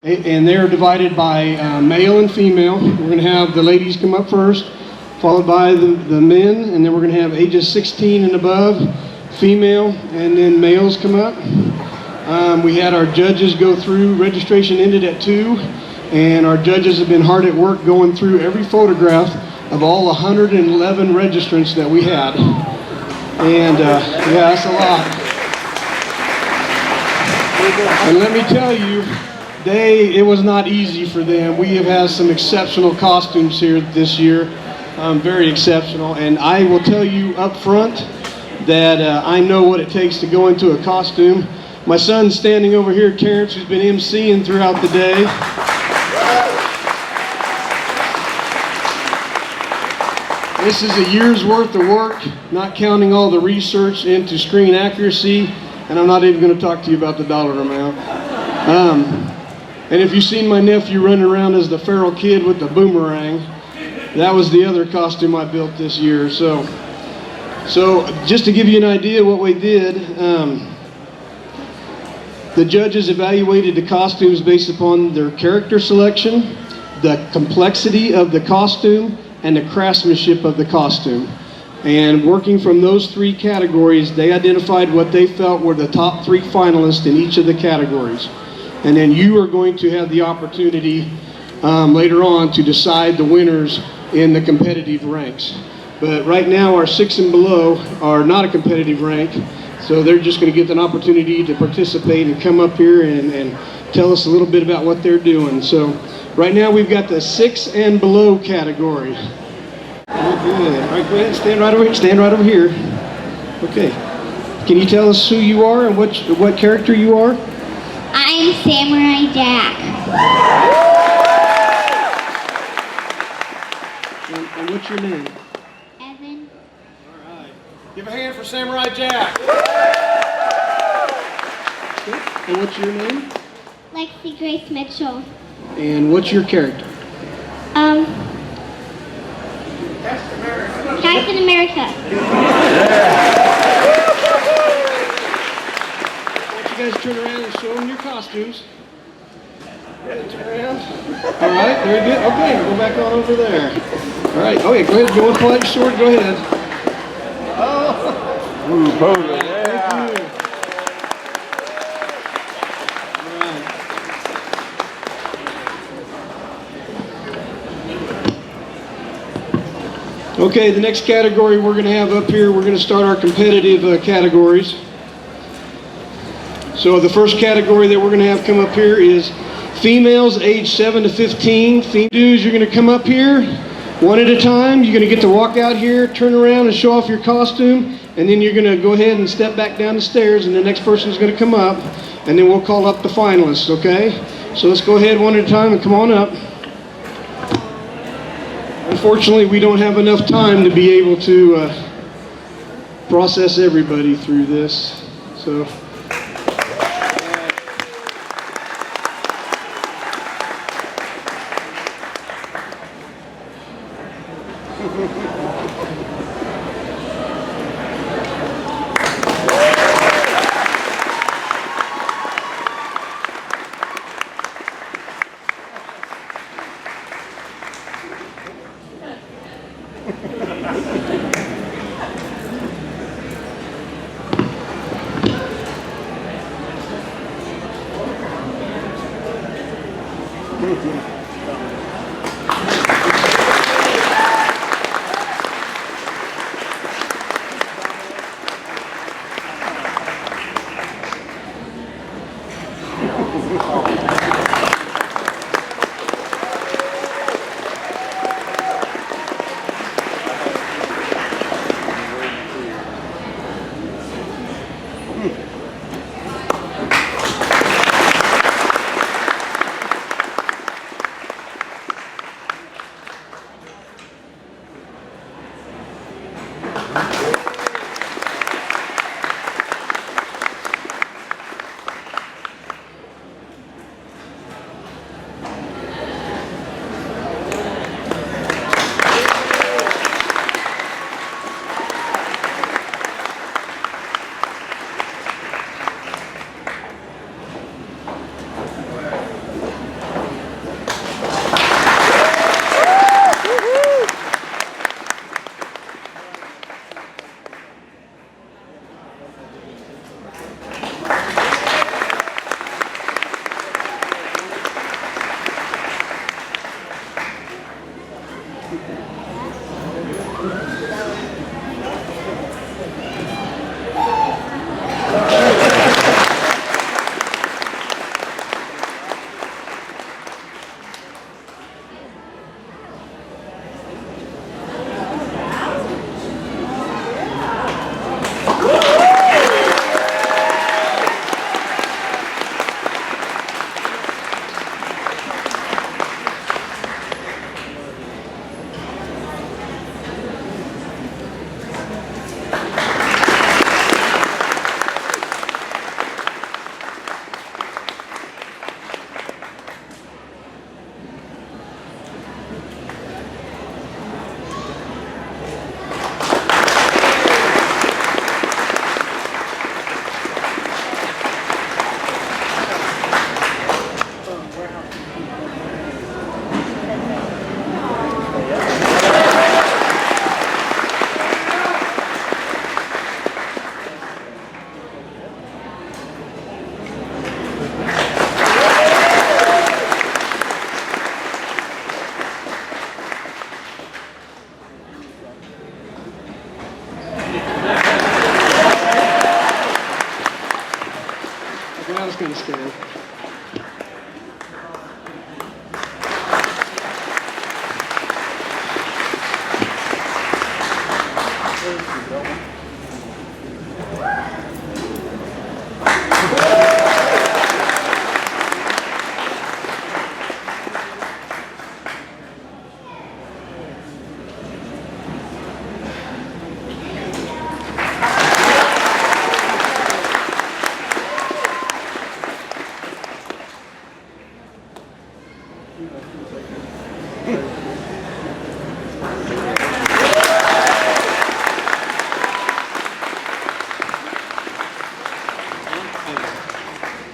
And they're divided by male and female. We're going to have the ladies come up first, followed by the men, and then we're going to have ages 16 and above, female, and then males come up. We had our judges go through. Registration ended at 2, and our judges have been hard at work going through every photograph of all 111 registrants that we had. And yeah, that's a lot. And let me tell you, it was not easy for them. We have had some exceptional costumes here this year, very exceptional. And I will tell you up front that I know what it takes to go into a costume. My son's standing over here, Terrence, who's been emceeing throughout the day. This is a year's worth of work, not counting all the research into screen accuracy, and I'm not even going to talk to you about the dollar amount. And if you've seen my nephew running around as the feral kid with the boomerang, that was the other costume I built this year. So just to give you an idea what we did, the judges evaluated the costumes based upon their character selection, the complexity of the costume, and the craftsmanship of the costume. And working from those 3 categories, they identified what they felt were the top 3 finalists in each of the categories. And then you are going to have the opportunity later on to decide the winners in the competitive ranks. But right now our 6 and below are not a competitive rank, so they're just going to get an opportunity to participate and come up here and tell us a little bit about what they're doing. So right now we've got the 6 and below category. Oh, good. All right, go ahead, stand right over here. Okay. Can you tell us who you are and what character you are? I'm Samurai Jack. And what's your name? Evan. All right. Give a hand for Samurai Jack. Okay. And what's your name? Lexi Grace Mitchell. And what's your character? Captain America. You guys turn around and show them your costumes. Turn around. All right, very good. Okay, go back on over there. All right, okay, go ahead. Go and pull out your sword. Go ahead. Oh. Ooh, pose, Thank yeah. you. All right. Okay, the next category we're going to have up here, we're going to start our competitive categories. So the first category that we're going to have come up here is females age 7 to 15. Dudes, you're going to come up here one at a time. You're going to get to walk out here, turn around and show off your costume, and then you're going to go ahead and step back down the stairs, and the next person is going to come up, and then we'll call up the finalists, okay? So let's go ahead one at a time and come on up. Unfortunately, we don't have enough time to be able to process everybody through this. So.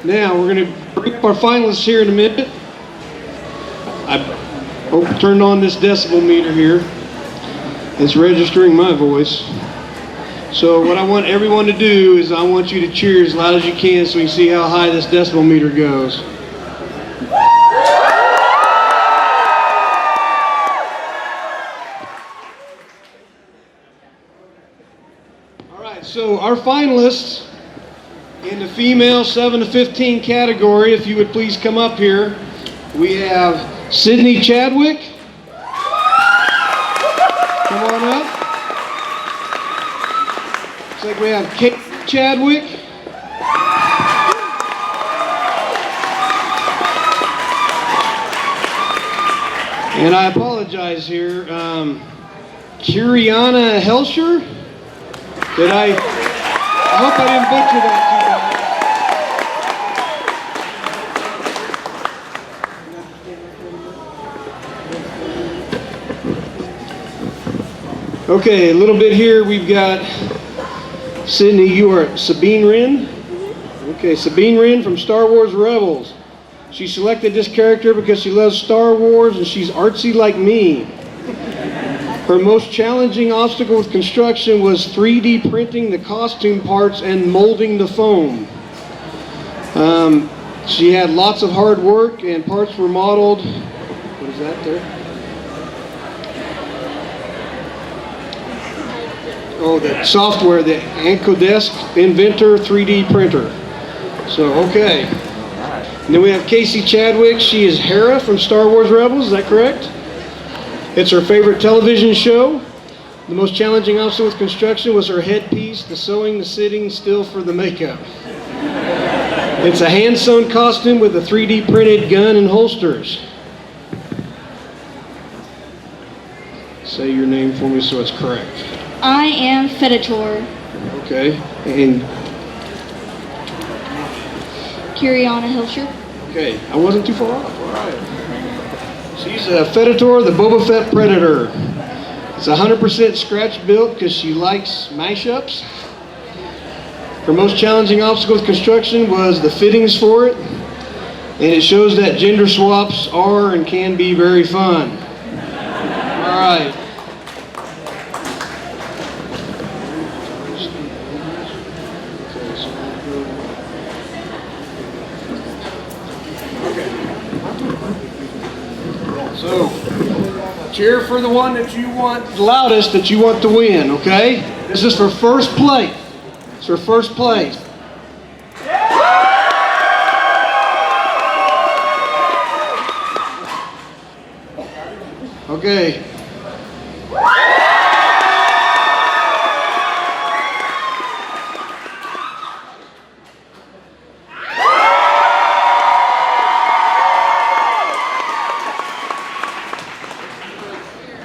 Now we're going to bring up our finalists here in a minute. I turned on this decibel meter here. It's registering my voice. So what I want everyone to do is I want you to cheer as loud as you can so we can see how high this decibel meter goes. All right, so our finalists in the female 7 to 15 category, if you would please come up here, we have Sydney Chadwick. Come on up. Looks like we have Kate Chadwick. And I apologize here, Kiriana Helsher. I hope I didn't butcher that too bad. Okay, a little bit here. We've got Sydney. You are Sabine Wren. Okay, Sabine Wren from Star Wars Rebels. She selected this character because she loves Star Wars and she's artsy like me. Her most challenging obstacle with construction was 3D printing the costume parts and molding the foam. She had lots of hard work and parts were modeled. What is that there? Oh, the software, the Ancodesk Inventor 3D printer. So, okay. And then we have Casey Chadwick. She is Hera from Star Wars Rebels, is that correct? It's her favorite television show. The most challenging obstacle with construction was her headpiece, the sewing, the sitting, still for the makeup. It's a hand-sewn costume with a 3D printed gun and holsters. Say your name for me so it's correct. I am Feditor. Okay. And Kiriana Hilscher. okay, I wasn't too far off. All right. She's a Feditor, the Boba Fett Predator. It's 100% scratch built because she likes mashups. Her most challenging obstacle with construction was the fittings for it. And it shows that gender swaps are and can be very fun. All right. So, cheer for the one that you want, the loudest that you want to win, okay? This is for first place. It's for first place. Okay.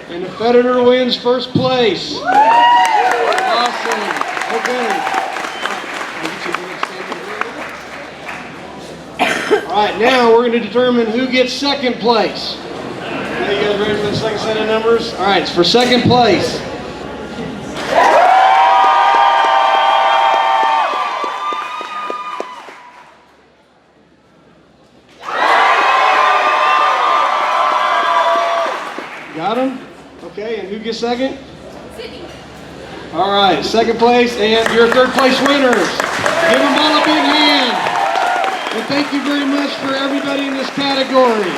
And the Feditor wins first place. Awesome. Okay. All right, now we're going to determine who gets second place. Okay, you guys ready for the second set of numbers? All right, it's for second place. Got him? Okay, and who gets second? Sydney. All right, second place, and your third place winners. Give them all a big hand. And thank you very much for everybody in this category.